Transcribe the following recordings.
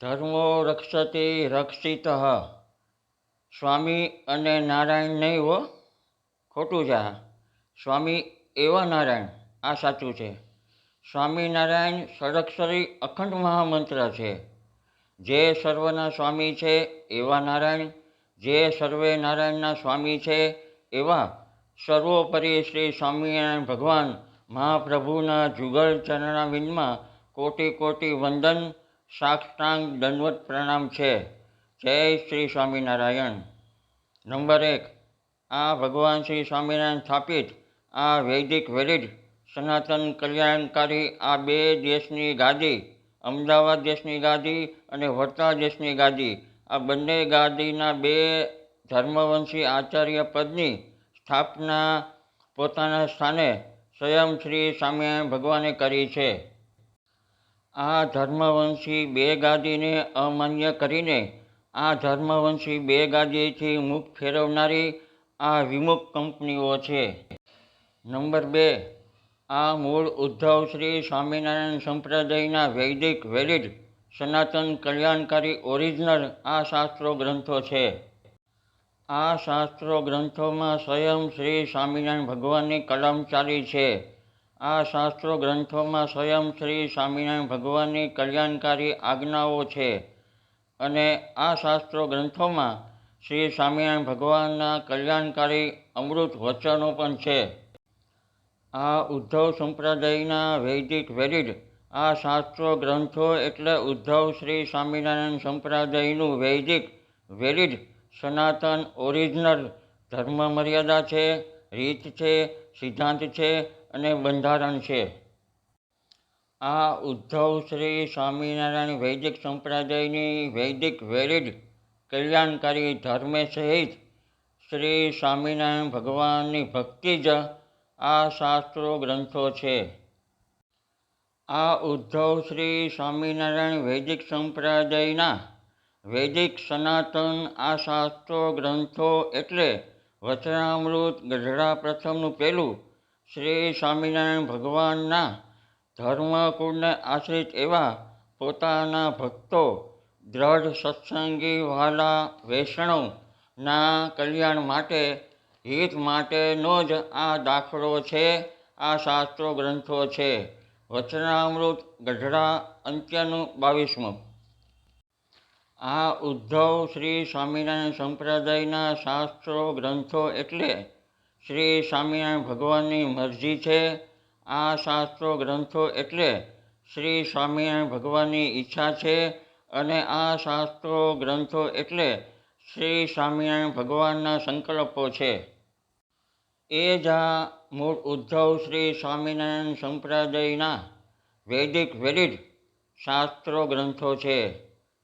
ધર્મો રક્ષતિ રક્ષિત. સ્વામી અને નારાયણ નહીં હો, ખોટું છે આ. સ્વામી એવા નારાયણ, આ સાચું છે. સ્વામિનારાયણ ષડક્ષરી અખંડ મહામંત્ર છે. જે સર્વના સ્વામી છે એવા નારાયણ, જે સર્વે નારાયણના સ્વામી છે એવા સર્વોપરી શ્રી સ્વામિનારાયણ ભગવાન મહાપ્રભુના જુગલ ચરણાવિંદમાં કોટી કોટી વંદન, સાષ્ટાંગ દંડવત પ્રણામ છે. જય શ્રી સ્વામિનારાયણ. નંબર 1, આ ભગવાન શ્રી સ્વામિનારાયણ સ્થાપિત આ વૈદિક વેલિડ સનાતન કલ્યાણકારી આ બે દેશની ગાદી, અમદાવાદ દેશની ગાદી અને વડતાલ દેશની ગાદી, આ બંને ગાદીના બે ધર્મવંશી આચાર્ય પદની સ્થાપના પોતાના સ્થાને સ્વયં શ્રી સ્વામિનારાયણ ભગવાને કરી છે. આ ધર્મવંશી બે ગાદીને અમાન્ય કરીને આ ધર્મવંશી બે ગાદીથી મુખ ફેરવનારી આ વિમુખ કંપનીઓ છે. નંબર 2, આ મૂળ ઉદ્ધવ શ્રી સ્વામિનારાયણ સંપ્રદાયના વૈદિક વેલિડ સનાતન કલ્યાણકારી ઓરિજિનલ આ શાસ્ત્રો ગ્રંથો છે. આ શાસ્ત્રો ગ્રંથોમાં સ્વયં શ્રી સ્વામિનારાયણ ભગવાનની કલમ ચાલી છે. આ શાસ્ત્રો ગ્રંથોમાં સ્વયં શ્રી સ્વામિનારાયણ ભગવાનની કલ્યાણકારી આજ્ઞાઓ છે અને આ શાસ્ત્રો ગ્રંથોમાં શ્રી સ્વામિનારાયણ ભગવાનના કલ્યાણકારી અમૃત વચનો પણ છે. આ ઉદ્ધવ સંપ્રદાયના વૈદિક વેલિડ આ શાસ્ત્રો ગ્રંથો એટલે ઉદ્ધવ શ્રી સ્વામિનારાયણ સંપ્રદાયનું વૈદિક વેલિડ સનાતન ઓરિજિનલ ધર્મ મર્યાદા છે, રીત છે, સિદ્ધાંત છે અને બંધારણ છે. આ ઉદ્ધવ શ્રી સ્વામિનારાયણ વૈદિક સંપ્રદાયની વૈદિક વેલિડ કલ્યાણકારી ધર્મે સહિત શ્રી સ્વામિનારાયણ ભગવાનની ભક્તિ જ આ શાસ્ત્રો ગ્રંથો છે. આ ઉદ્ધવ શ્રી સ્વામિનારાયણ વૈદિક સંપ્રદાયના વૈદિક સનાતન આ શાસ્ત્રો ગ્રંથો એટલે વચનામૃત ગઢડા પ્રથમનું પહેલું શ્રી સ્વામિનારાયણ ભગવાનના ધર્મકુળને આશ્રિત એવા પોતાના ભક્તો, દ્રઢ સત્સંગી વહાલા વૈષ્ણવના કલ્યાણ માટે, હિત માટેનો જ આ દાખલો છે. આ શાસ્ત્રો ગ્રંથો છે. વચનામૃત ગઢડા અંત્યનું 22મું. આ ઉદ્ધવ શ્રી સ્વામિનારાયણ સંપ્રદાયના શાસ્ત્રો ગ્રંથો એટલે શ્રી સ્વામિનારાયણ ભગવાનની મરજી છે. આ શાસ્ત્રો ગ્રંથો એટલે શ્રી સ્વામિનારાયણ ભગવાનની ઈચ્છા છે અને આ શાસ્ત્રો ગ્રંથો એટલે શ્રી સ્વામિનારાયણ ભગવાનના સંકલ્પો છે. એ જ આ મૂળ ઉદ્ધવ શ્રી સ્વામિનારાયણ સંપ્રદાયના વૈદિક વેલિડ શાસ્ત્રો ગ્રંથો છે.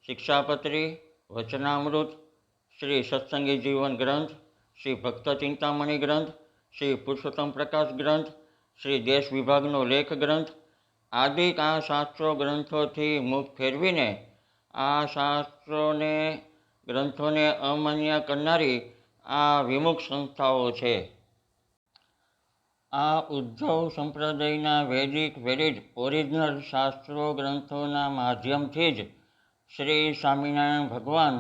શિક્ષાપત્રી, વચનામૃત, શ્રી સત્સંગી જીવન ગ્રંથ, શ્રી ભક્ત ચિંતામણી ગ્રંથ, શ્રી પુરુષોત્તમ પ્રકાશ ગ્રંથ, શ્રી દેશ વિભાગનો લેખ ગ્રંથ આદિ આ શાસ્ત્રો ગ્રંથોથી મુખ ફેરવીને આ શાસ્ત્રોને ગ્રંથોને અમાન્ય કરનારી આ વિમુખ સંસ્થાઓ છે. આ ઉદ્ધવ સંપ્રદાયના વૈદિક વેલિડ ઓરિજિનલ શાસ્ત્રો ગ્રંથોના માધ્યમથી જ શ્રી સ્વામિનારાયણ ભગવાન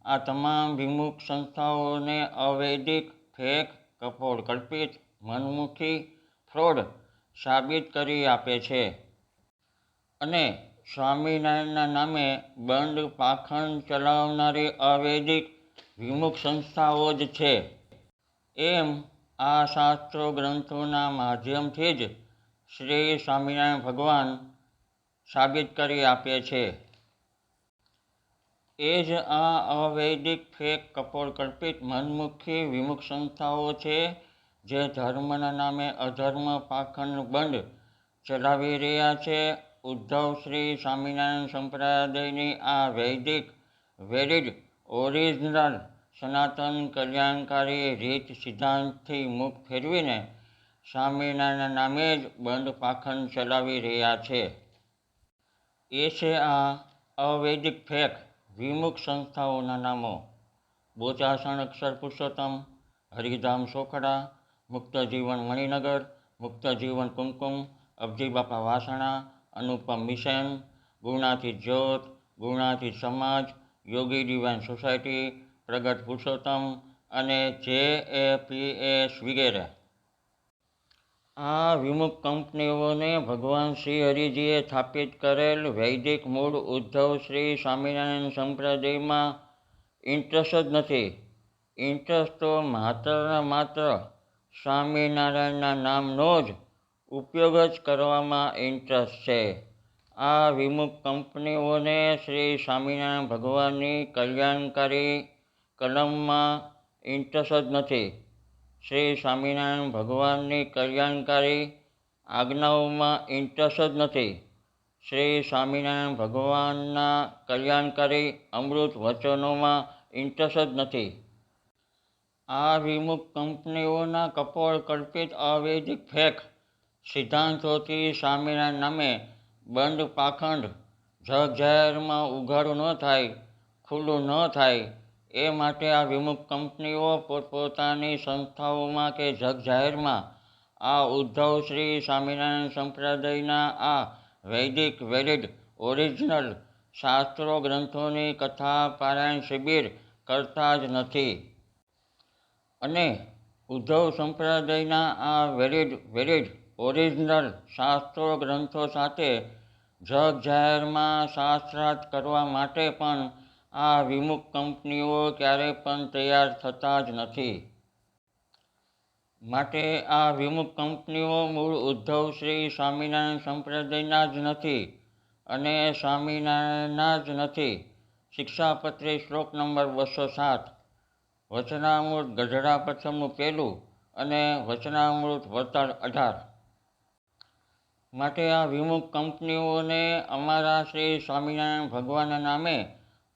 આ તમામ વિમુખ સંસ્થાઓને અવૈદિક, ફેક, કપોળ કલ્પિત, મનમુખી, ફ્રોડ સાબિત કરી આપે છે અને સ્વામિનારાયણના નામે બંડ પાખંડ ચલાવનારી અવૈદિક વિમુખ સંસ્થાઓ જ છે એમ આ શાસ્ત્રો ગ્રંથોના માધ્યમથી જ શ્રી સ્વામિનારાયણ ભગવાન સાબિત કરી આપે છે. એ જ આ અવૈદિક, ફેક, કપોળ કલ્પિત, મનમુખી વિમુખ સંસ્થાઓ છે જે ધર્મના નામે અધર્મ પાખંડ બંડ ચલાવી રહ્યા છે. ઉદ્ધવ શ્રી સ્વામિનારાયણ સંપ્રદાયની આ વૈદિક વેલિડ ઓરિજિનલ સનાતન કલ્યાણકારી રીત સિદ્ધાંતથી મુખ ફેરવીને સ્વામિનારાયણના નામે જ બંધ પાખંડ ચલાવી રહ્યા છે. એ છે આ અવૈદિક ફેક વિમુખ સંસ્થાઓના નામો: બોચાસણ અક્ષર પુરુષોત્તમ, હરિધામ સોખડા, મુક્ત જીવન મણિનગર, મુક્ત જીવન કુમકુમ, અબજી બાપા વાસણા, અનુપમ મિશન, ગુણાતી જ્યોત, ગુણાતીત સમાજ, યોગી ડિવાઇન સોસાયટી, પ્રગટ પુરુષોત્તમ અને JAPS વગેરે. આ વિમુખ કંપનીઓને ભગવાન શ્રી હરિજીએ સ્થાપિત કરેલ વૈદિક મૂળ ઉદ્ધવ શ્રી સ્વામિનારાયણ સંપ્રદાયમાં ઇન્ટરેસ્ટ જ નથી. ઇન્ટરેસ્ટ તો માત્ર સ્વામિનારાયણના નામનો જ ઉપયોગ જ કરવામાં ઇન્ટરેસ્ટ છે. આ વિમુખ કંપનીઓને શ્રી સ્વામિનારાયણ ભગવાનની કલ્યાણકારી કલમમાં ઇન્ટરેસ્ટ જ નથી. શ્રી સ્વામિનારાયણ ભગવાનની કલ્યાણકારી આજ્ઞાઓમાં ઇન્ટરેસ્ટ જ નથી. શ્રી સ્વામિનારાયણ ભગવાનના કલ્યાણકારી અમૃત વચનોમાં ઇન્ટરેસ્ટ જ નથી. આ વિમુખ કંપનીઓના કપોળકલ્પિત અવૈધિક ફેક સિદ્ધાંતોથી સ્વામિનારાયણ નામે બંધ પાખંડ જગજાહેરમાં ઉઘાડું ન થાય, ખુલ્લું ન થાય એ માટે આ વિમુખ કંપનીઓ પોતપોતાની સંસ્થાઓમાં કે જગજાહેરમાં આ ઉદ્ધવ શ્રી સ્વામિનારાયણ સંપ્રદાયના આ વૈદિક વેલિડ ઓરિજિનલ શાસ્ત્રો ગ્રંથોની કથા પારાયણ શિબિર કરતા જ નથી. અને ઉદ્ધવ સંપ્રદાયના આ વેલિડ ઓરિજિનલ શાસ્ત્રો ગ્રંથો સાથે જગજાહેરમાં શાસ્ત્રાર્થ કરવા માટે પણ આ વિમુખ કંપનીઓ ક્યારેય પણ તૈયાર થતા જ નથી. માટે આ વિમુખ કંપનીઓ મૂળ ઉદ્ધવ શ્રી સ્વામિનારાયણ સંપ્રદાયના જ નથી અને સ્વામિનારાયણના જ નથી. શિક્ષાપત્રી શ્લોક નંબર 207, વચનામૃત ગઢડા પ્રથમનું 1 અને વચનામૃત વળતાલ 18. માટે આ વિમુખ કંપનીઓને અમારા શ્રી સ્વામિનારાયણ ભગવાનના નામે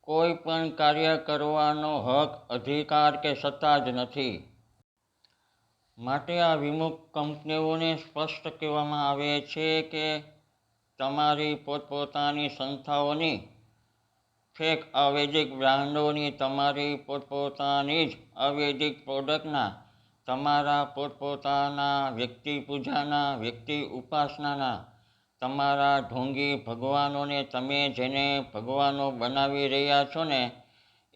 કોઈ પણ કાર્ય કરવાનો હક, અધિકાર કે સત્તા જ નથી. માટે આ વિમુખ કંપનીઓને સ્પષ્ટ કહેવામાં આવે છે કે તમારી પોતપોતાની સંસ્થાઓની ફેક અવૈધિક બ્રાન્ડોની, તમારી પોતપોતાની જ અવૈધિક પ્રોડક્ટના, તમારા પોતપોતાના વ્યક્તિ પૂજાના, વ્યક્તિ ઉપાસનાના, તમારા ઢોંગી ભગવાનોને તમે જેને ભગવાનો બનાવી રહ્યા છો ને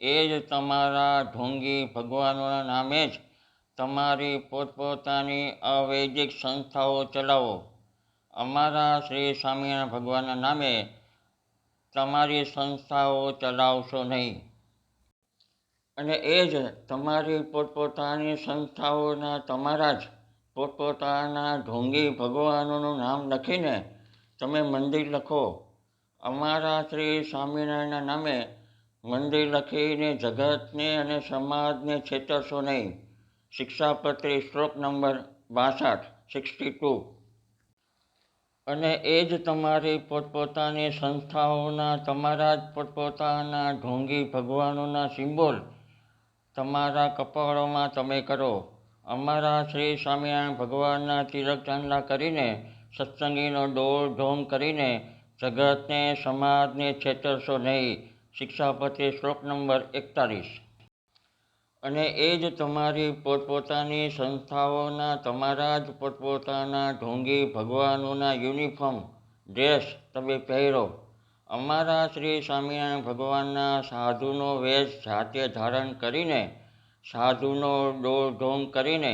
એ જ તમારા ઢોંગી ભગવાનોના નામે જ તમારી પોતપોતાની અવૈધિક સંસ્થાઓ ચલાવો. અમારા શ્રી સ્વામિનારાયણ ભગવાનના નામે તમારી સંસ્થાઓ ચલાવશો નહીં. અને એ જ તમારી પોતપોતાની સંસ્થાઓના તમારા જ પોતપોતાના ઢોંગી ભગવાનોનું નામ લખીને તમે મંદિર લખો. અમારા શ્રી સ્વામિનારાયણના નામે મંદિર લખીને જગતને અને સમાજને છેતરશો નહીં. શિક્ષાપત્રી શ્લોક નંબર 62, 62. અને એ જ તમારી પોતપોતાની સંસ્થાઓના તમારા જ પોતપોતાના ઢોંગી ભગવાનોના સિમ્બોલ તમારા કપાળોમાં તમે કરો. અમારા શ્રી સ્વામિનારાયણ ભગવાનના તિલક ચાંદલા કરીને, સત્સંગીનો ડોળ ઢોંગ કરીને જગતને, સમાજને છેતરશો નહીં. શિક્ષાપત્રી શ્લોક નંબર 41. અને એ જ તમારી પોતપોતાની સંસ્થાઓના તમારા જ પોતપોતાના ઢોંગી ભગવાનોના યુનિફોર્મ ડ્રેસ તમે પહેરો. અમારા શ્રી સ્વામિનારાયણ ભગવાનના સાધુનો વેશ જાતે ધારણ કરીને, સાધુનો ડોળ ઢોંગ કરીને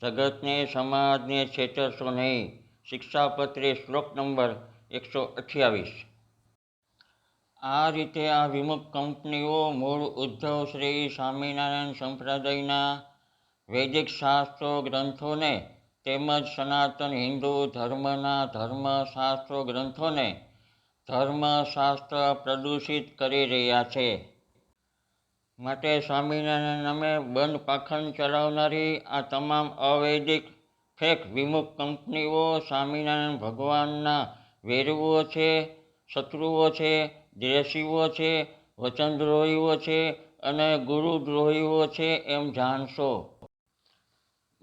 જગતને, સમાજને છેતરશો નહીં. શિક્ષાપત્રી શ્લોક નંબર 128. આ રીતે આ વિમુખ કંપનીઓ મૂળ ઉદ્ધવ શ્રી સ્વામિનારાયણ સંપ્રદાયના વૈદિક શાસ્ત્રો ગ્રંથોને તેમજ સનાતન હિન્દુ ધર્મના ધર્મશાસ્ત્રો ગ્રંથોને ધર્મશાસ્ત્ર પ્રદૂષિત કરી રહ્યા છે. માટે સ્વામિનારાયણ નામે બંધ પાખંડ ચલાવનારી આ તમામ અવૈદિક ફેક વિમુખ કંપનીઓ સ્વામિનારાયણ ભગવાનના વેરુઓ છે, શત્રુઓ છે, દ્વેષીઓ છે, વચનદ્રોહીઓ છે અને ગુરુદ્રોહીઓ છે એમ જાણશો.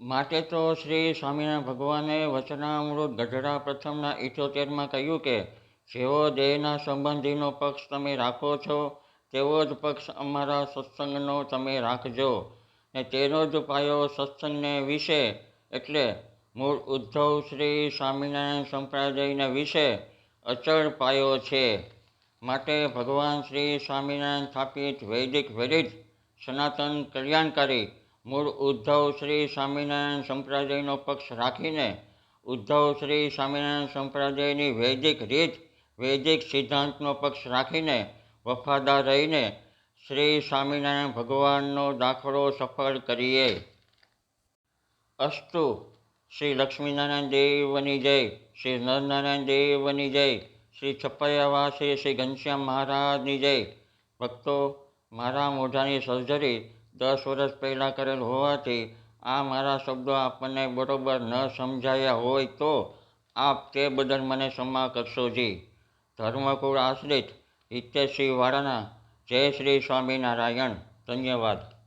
માટે તો શ્રી સ્વામિનારાયણ ભગવાને વચનામૃત ગઢડા પ્રથમના 78માં કહ્યું કે જેવો દેહના સંબંધીનો પક્ષ તમે રાખો છો તેવો જ પક્ષ અમારા સત્સંગનો તમે રાખજો. ને તેનો જ પાયો સત્સંગને વિશે એટલે મૂળ ઉદ્ધવ શ્રી સ્વામિનારાયણ સંપ્રદાયના વિશે અચળ પાયો છે. માટે ભગવાન શ્રી સ્વામિનારાયણ સ્થાપિત વૈદિક વેદિત સનાતન કલ્યાણકારી મૂળ ઉદ્ધવ શ્રી સ્વામિનારાયણ સંપ્રદાયનો પક્ષ રાખીને ઉદ્ધવ શ્રી સ્વામિનારાયણ સંપ્રદાયની વૈદિક રીત વૈદિક સિદ્ધાંતનો પક્ષ રાખીને વફાદાર રહીને શ્રી સ્વામિનારાયણ ભગવાનનો દાખલો સફળ કરીએ. અસ્તુ. શ્રી લક્ષ્મીનારાયણ દેવની જય. શ્રી નરનારાયણ દેવની જય. શ્રી છપૈયાવાસી શ્રી ઘનશ્યામ મહારાજની જય. ભક્તો, મારા મોઢાની સર્જરી 10 વર્ષ પહેલાં કરેલ હોવાથી આ મારા શબ્દો આપણને બરોબર ન સમજાયા હોય તો આપ તે બદલ મને ક્ષમા કરશોજી. ધર્મકુળ આશ્રિત હિતેશસિંહ વાળાના જય શ્રી સ્વામિનારાયણ. ધન્યવાદ.